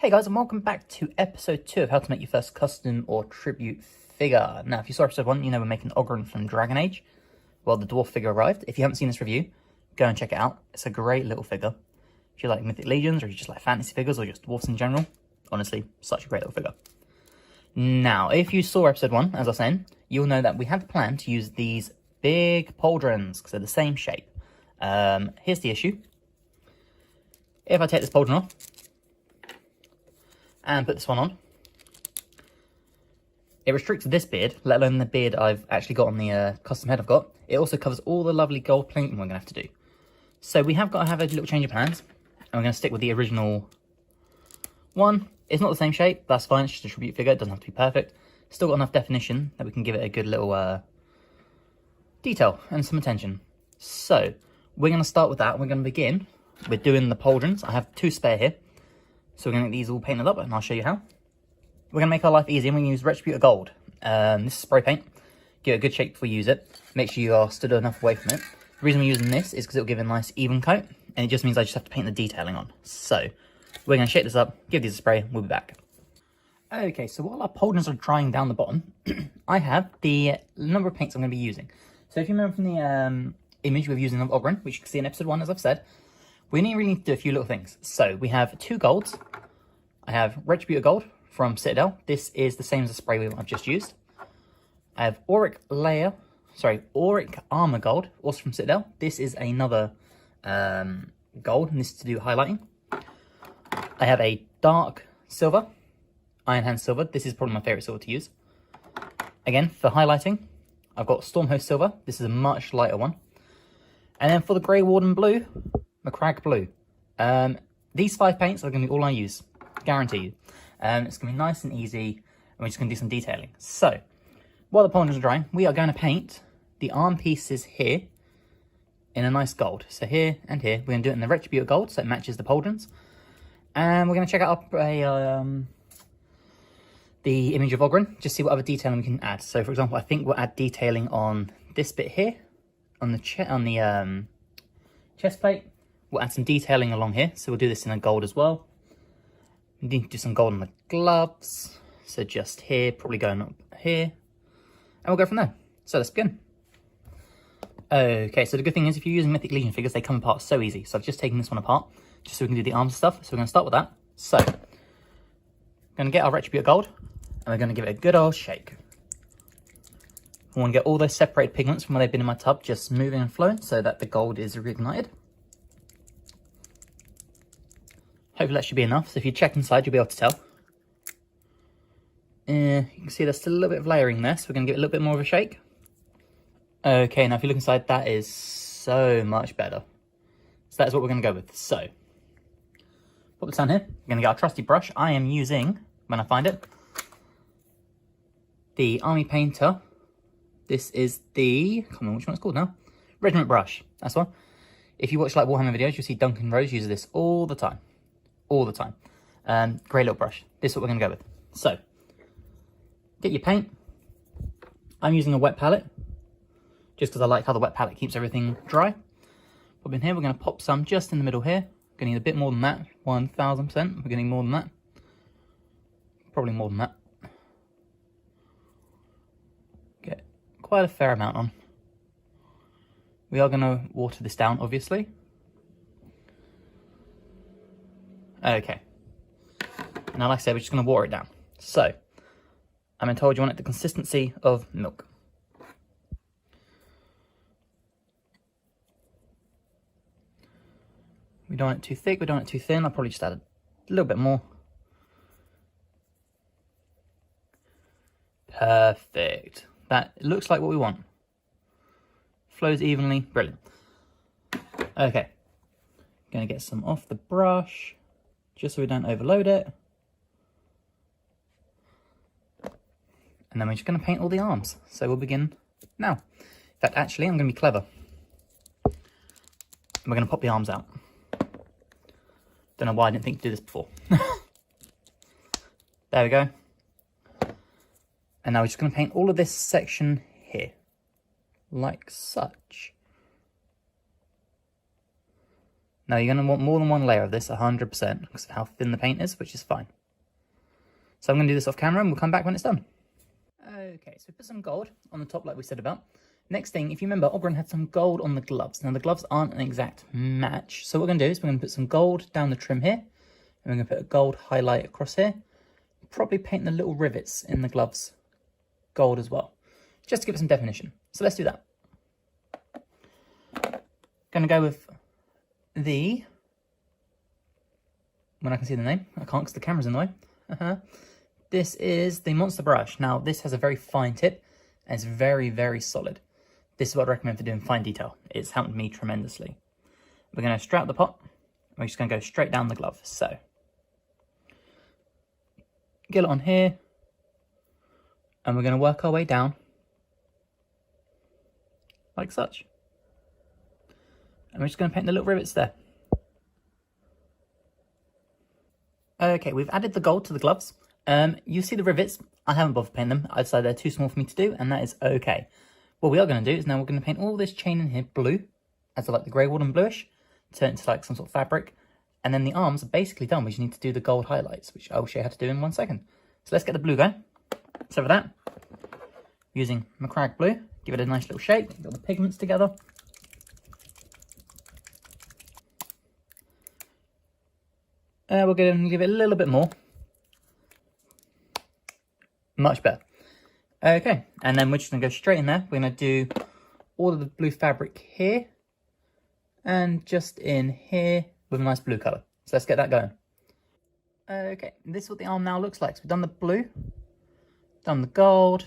Hey guys, and welcome back to episode 2 of how to make your first custom or tribute figure. Now, if you saw episode 1, you know we're making Ogren from Dragon Age. Well, the dwarf figure arrived. If you haven't seen this review, go and check it out. It's a great little figure. If you like Mythic Legions, or you just like fantasy figures, or just dwarfs in general, honestly, such a great little figure. Now, if you saw episode 1, as I was saying, you'll know that we had the plan to use these big pauldrons, because they're the same shape. Here's the issue. If I take this pauldron off, and put this one on, it restricts this beard, let alone the beard I've actually got on the custom head I've got. It also covers all the lovely gold plating we're going to have to do. So we have got to have a little change of plans, and we're going to stick with the original one. It's not the same shape, that's fine, it's just a tribute figure, it doesn't have to be perfect. Still got enough definition that we can give it a good little detail and some attention. So we're going to start with that. We're going to begin with doing the pauldrons. I have 2 spare here. So we're going to get these all painted up, and I'll show you how. We're going to make our life easy, and we're going to use Retributor Gold. This is spray paint. Give it a good shake before you use it. Make sure you are stood enough away from it. The reason we're using this is because it'll give it a nice even coat, and it just means I just have to paint the detailing on. So we're going to shake this up, give these a spray, we'll be back. Okay, so while our pauldrons are drying down the bottom, I have the number of paints I'm going to be using. So if you remember from the image we were using of Ogren, which you can see in episode 1, as I've said, we really need to do a few little things. So we have 2 golds. I have Retributor Gold from Citadel. This is the same as the spray wheel I've just used. I have Auric Armor Gold, also from Citadel. This is another gold, and this is to do highlighting. I have a Dark Silver, Iron Hand Silver. This is probably my favourite silver to use. Again, for highlighting, I've got Stormhost Silver. This is a much lighter one. And then for the Grey Warden Blue, McCrag Blue. These 5 paints are going to be all I use, guarantee you. It's going to be nice and easy, and we're just going to do some detailing. So, while the pauldrons are drying, we are going to paint the arm pieces here in a nice gold. So here and here, we're going to do it in the Retributor Gold, so it matches the pauldrons. And we're going to check out the image of Ogren, just see what other detailing we can add. So, for example, I think we'll add detailing on this bit here, on the chest plate. We'll add some detailing along here, so we'll do this in a gold as well. We need to do some gold on the gloves, so just here, probably going up here, and we'll go from there. So let's begin. Okay, so the good thing is if you're using Mythic Legion figures, they come apart so easy. So I've just taken this one apart, just so we can do the arms and stuff. So we're going to start with that. So, we're going to get our Retributor Gold, and we're going to give it a good old shake. I want to get all those separated pigments from where they've been in my tub just moving and flowing, so that the gold is reignited. Hopefully that should be enough, so if you check inside you'll be able to tell. You can see there's still a little bit of layering there, so we're going to give it a little bit more of a shake. Okay, now if you look inside, that is so much better. So that is what we're going to go with. So, put this down here. We're going to get our trusty brush. I am using, when I find it, the Army Painter. This is the, I can't remember which one it's called now. Regiment brush, that's one. If you watch like Warhammer videos, you'll see Duncan Rose uses this all the time. All the time. Great little brush. This is what we're going to go with. So, get your paint. I'm using a wet palette, just because I like how the wet palette keeps everything dry. Pop in here, we're going to pop some just in the middle here. We're going to need a bit more than that, 1000%. We're going to need more than that. Probably more than that. Get quite a fair amount on. We are going to water this down, obviously. Okay. Now, like I said, we're just going to water it down. So, I'm been told you want it the consistency of milk. We don't want it too thick, we don't want it too thin. I'll probably just add a little bit more. Perfect. That looks like what we want. Flows evenly, brilliant. Okay. Gonna get some off the brush, just so we don't overload it. And then we're just going to paint all the arms. So we'll begin now. In fact, actually, I'm going to be clever. We're going to pop the arms out. Don't know why I didn't think to do this before. There we go. And now we're just going to paint all of this section here. Like such. Now you're going to want more than one layer of this, 100%, because of how thin the paint is, which is fine. So I'm going to do this off camera and we'll come back when it's done. Okay, so we put some gold on the top like we said about. Next thing, if you remember, Ogren had some gold on the gloves. Now the gloves aren't an exact match. So what we're going to do is we're going to put some gold down the trim here. And we're going to put a gold highlight across here. Probably paint the little rivets in the gloves gold as well, just to give it some definition. So let's do that. Going to go with when I can see the name, I can't because the camera's in the way. This is the Monster brush. Now this has a very fine tip and it's very, very solid. This is what I recommend for doing fine detail. It's helped me tremendously. We're going to strap the pot. We're just going to go straight down the glove. So get it on here and we're going to work our way down like such. And we're just going to paint the little rivets there. Okay, we've added the gold to the gloves. You see the rivets. I haven't bothered painting them. I decided they're too small for me to do, and that is okay. What we are going to do is now we're going to paint all this chain in here blue, as I like the grey wood and bluish, turn it into like some sort of fabric, and then the arms are basically done. We just need to do the gold highlights, which I will show you how to do in 1 second. So let's get the blue going. So for that, using McCrag blue, give it a nice little shape, get all the pigments together. We're going to give it a little bit more. Much better. Okay, and then we're just going to go straight in there. We're going to do all of the blue fabric here. And just in here with a nice blue colour. So let's get that going. Okay, this is what the arm now looks like. So we've done the blue, done the gold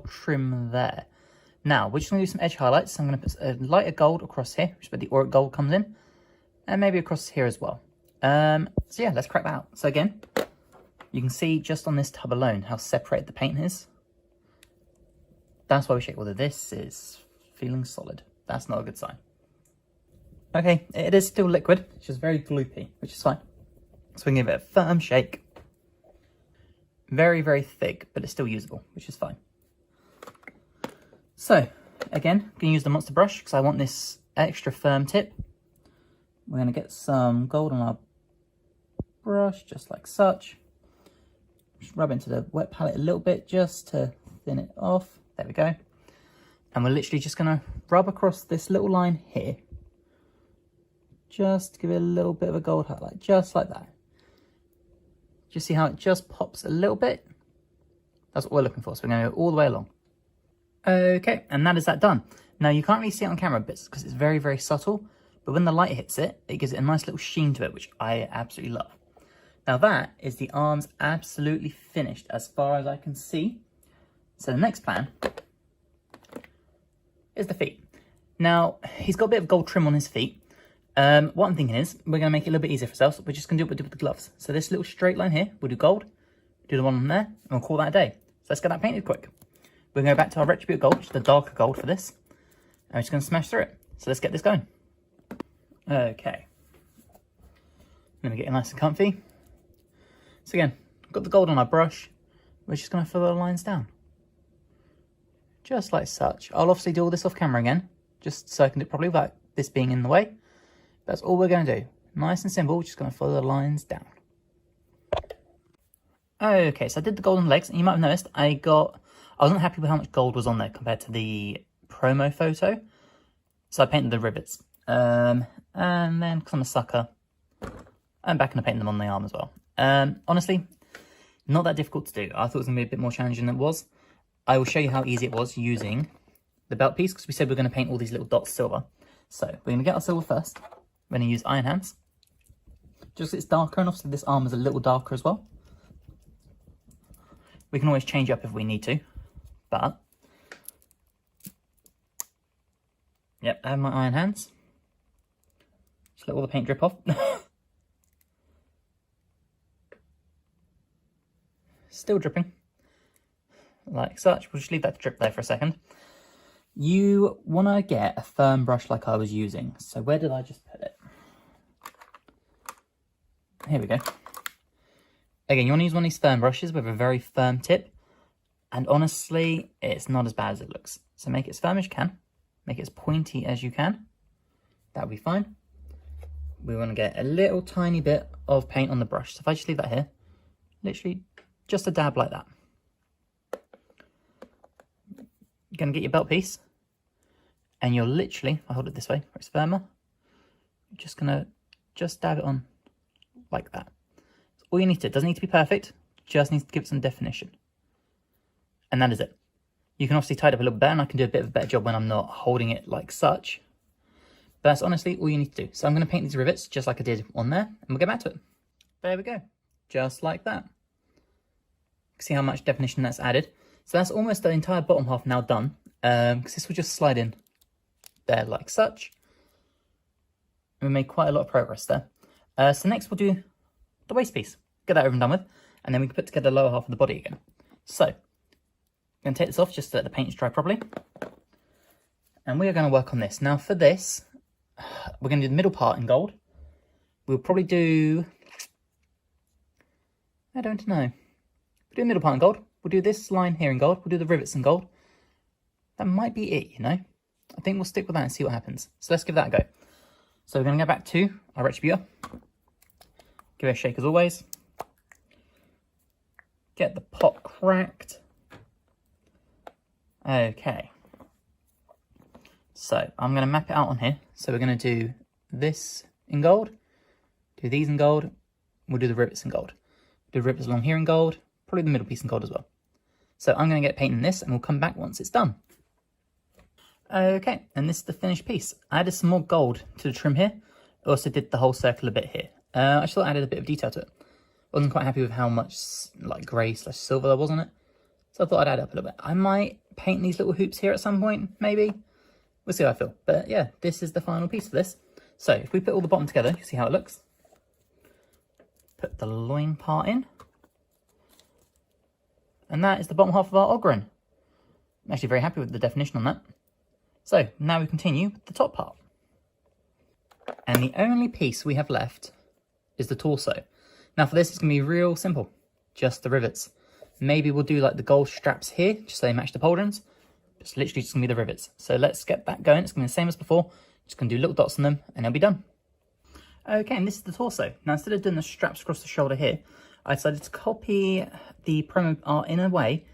trim there. Now, we're just going to do some edge highlights. So I'm going to put a lighter gold across here, which is where the auric gold comes in. And maybe across here as well. So yeah, let's crack that out. So again, you can see just on this tub alone how separated the paint is. That's why we shake whether this is feeling solid. That's not a good sign. Okay, it is still liquid. It's just very gloopy, which is fine. So we can give it a firm shake. Very, very thick, but it's still usable, which is fine. So, again, I'm going to use the Monster brush because I want this extra firm tip. We're going to get some gold on our brush, just like such. Just rub into the wet palette a little bit, just to thin it off. There we go. And we're literally just going to rub across this little line here. Just give it a little bit of a gold highlight, just like that. Do you see how it just pops a little bit? That's what we're looking for. So we're going to go all the way along. Okay, and that is that done. Now you can't really see it on camera bits because it's very, very subtle. But when the light hits it, it gives it a nice little sheen to it, which I absolutely love. Now that is the arms absolutely finished as far as I can see. So the next plan is the feet. Now, he's got a bit of gold trim on his feet. What I'm thinking is, we're going to make it a little bit easier for ourselves. We're just going to do what we did with the gloves. So this little straight line here, we'll do gold, do the one on there, and we'll call that a day. So let's get that painted quick. We're going to go back to our Retribute gold, which is the darker gold for this. And we're just going to smash through it. So let's get this going. Okay. Let me get it nice and comfy. So again, got the gold on our brush. We're just going to fill the lines down. Just like such. I'll obviously do all this off camera again, just so I can do it properly without this being in the way. That's all we're going to do. Nice and simple, just going to follow the lines down. Okay, so I did the golden legs, and you might have noticed I wasn't happy with how much gold was on there compared to the promo photo. So I painted the rivets. And then, because I'm a sucker, I'm back and I painted them on the arm as well. Honestly, not that difficult to do. I thought it was going to be a bit more challenging than it was. I will show you how easy it was using the belt piece, because we said we're going to paint all these little dots silver. So we're going to get our silver first. We're going to use iron hands. Just it's darker enough so this arm is a little darker as well. We can always change up if we need to, but yep, I have my iron hands. Just let all the paint drip off. Still dripping, like such. We'll just leave that to drip there for a second. You want to get a firm brush like I was using. So where did I just put it? Here we go. Again, you want to use one of these firm brushes with a very firm tip. And honestly, it's not as bad as it looks. So make it as firm as you can. Make it as pointy as you can. That'll be fine. we want to get a little tiny bit of paint on the brush. So if I just leave that here, literally just a dab like that. You're going to get your belt piece, and you're literally, if I hold it this way, where it's firmer, you're just going to just dab it on like that. That's all you need to do. It doesn't need to be perfect, just needs to give it some definition. And that is it. You can obviously tie it up a little better, and I can do a bit of a better job when I'm not holding it like such. But that's honestly all you need to do. So I'm going to paint these rivets just like I did on there, and we'll get back to it. There we go. Just like that. See how much definition that's added. So that's almost the entire bottom half now done, because this will just slide in there like such. And we made quite a lot of progress there. So next we'll do the waist piece. Get that over and done with, and then we can put together the lower half of the body again. So I'm going to take this off just to let the paint dry properly. And we are going to work on this. Now for this, we're going to do the middle part in gold. We'll probably do, I don't know. We'll do the middle part in gold. We'll do this line here in gold. We'll do the rivets in gold. That might be it, you know. I think we'll stick with that and see what happens. So let's give that a go. So we're going to go back to our retributor. Give it a shake as always. Get the pot cracked. Okay. So I'm going to map it out on here. So we're going to do this in gold. Do these in gold. We'll do the rivets in gold. Do rivets along here in gold. Probably the middle piece in gold as well. So I'm going to get painting this, and we'll come back once it's done. Okay, and this is the finished piece. I added some more gold to the trim here. I also did the whole circle a bit here. I just thought I added a bit of detail to it. Wasn't quite happy with how much like grey / silver there was on it. So I thought I'd add up a little bit. I might paint these little hoops here at some point, maybe. We'll see how I feel. But yeah, this is the final piece of this. So if we put all the bottom together, you see how it looks. Put the loin part in. And that is the bottom half of our ogren. I'm actually very happy with the definition on that. So now we continue with the top part. And the only piece we have left is the torso. Now for this, it's going to be real simple. Just the rivets. Maybe we'll do like the gold straps here, just so they match the pauldrons. It's literally just going to be the rivets. So let's get that going. It's going to be the same as before. Just going to do little dots on them, and they'll be done. Okay, and this is the torso. Now instead of doing the straps across the shoulder here, I decided to copy the promo art in a way,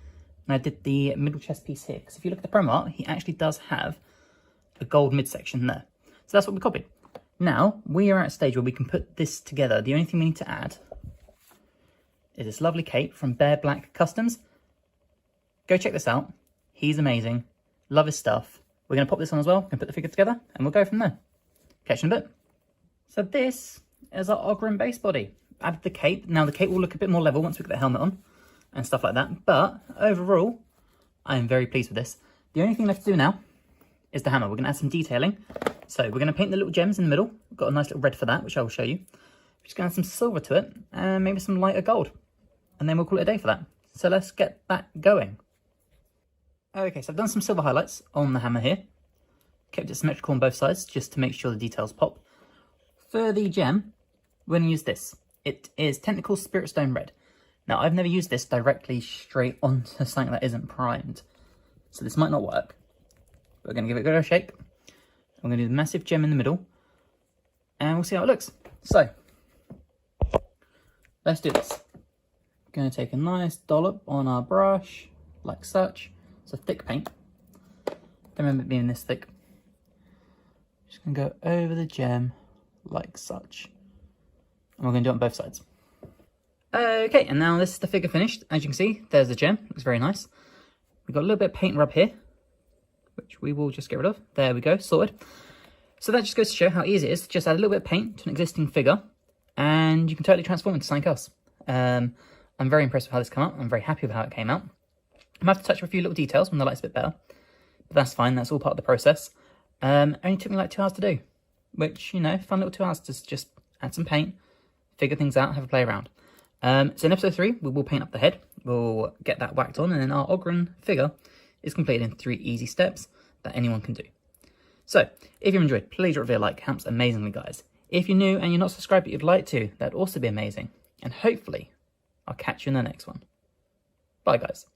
and I did the middle chest piece here. Because if you look at the promo art, he actually does have a gold midsection there. So that's what we copied. Now, we are at a stage where we can put this together. The only thing we need to add is this lovely cape from Bear Black Customs. Go check this out. He's amazing. Love his stuff. We're going to pop this on as well. We're going to put the figure together, and we'll go from there. Catch you in a bit. So this is our Ogren base body. Added the cape. Now the cape will look a bit more level once we get the helmet on and stuff like that. But overall, I am very pleased with this. The only thing left to do now is the hammer. We're going to add some detailing. So we're going to paint the little gems in the middle. We've got a nice little red for that, which I will show you. We're just going to add some silver to it and maybe some lighter gold. And then we'll call it a day for that. So let's get that going. Okay, so I've done some silver highlights on the hammer here. Kept it symmetrical on both sides just to make sure the details pop. For the gem, we're going to use this. It is Tentacle Spirit Stone Red. Now, I've never used this directly straight onto something that isn't primed. So this might not work. But we're going to give it a go shake. I'm going to do the massive gem in the middle. And we'll see how it looks. So, let's do this. Going to take a nice dollop on our brush, like such. It's a thick paint. Don't remember it being this thick. Just going to go over the gem, like such. And we're going to do it on both sides. Okay, and now this is the figure finished. As you can see, there's the gem. Looks very nice. We've got a little bit of paint rub here, which we will just get rid of. There we go, sorted. So that just goes to show how easy it is. Just add a little bit of paint to an existing figure, and you can totally transform it into something else. I'm very impressed with how this came out. I'm very happy with how it came out. I might have to touch up a few little details when the light's a bit better, but that's fine. That's all part of the process. Only took me like 2 hours to do, which, you know, fun little 2 hours to just add some paint, figure things out, have a play around. So in episode 3, we will paint up the head. We'll get that whacked on, and then our Ogren figure is completed in 3 easy steps that anyone can do. So, if you've enjoyed, please drop a video like. Helps amazingly, guys. If you're new and you're not subscribed but you'd like to, that'd also be amazing. And hopefully, I'll catch you in the next one. Bye, guys.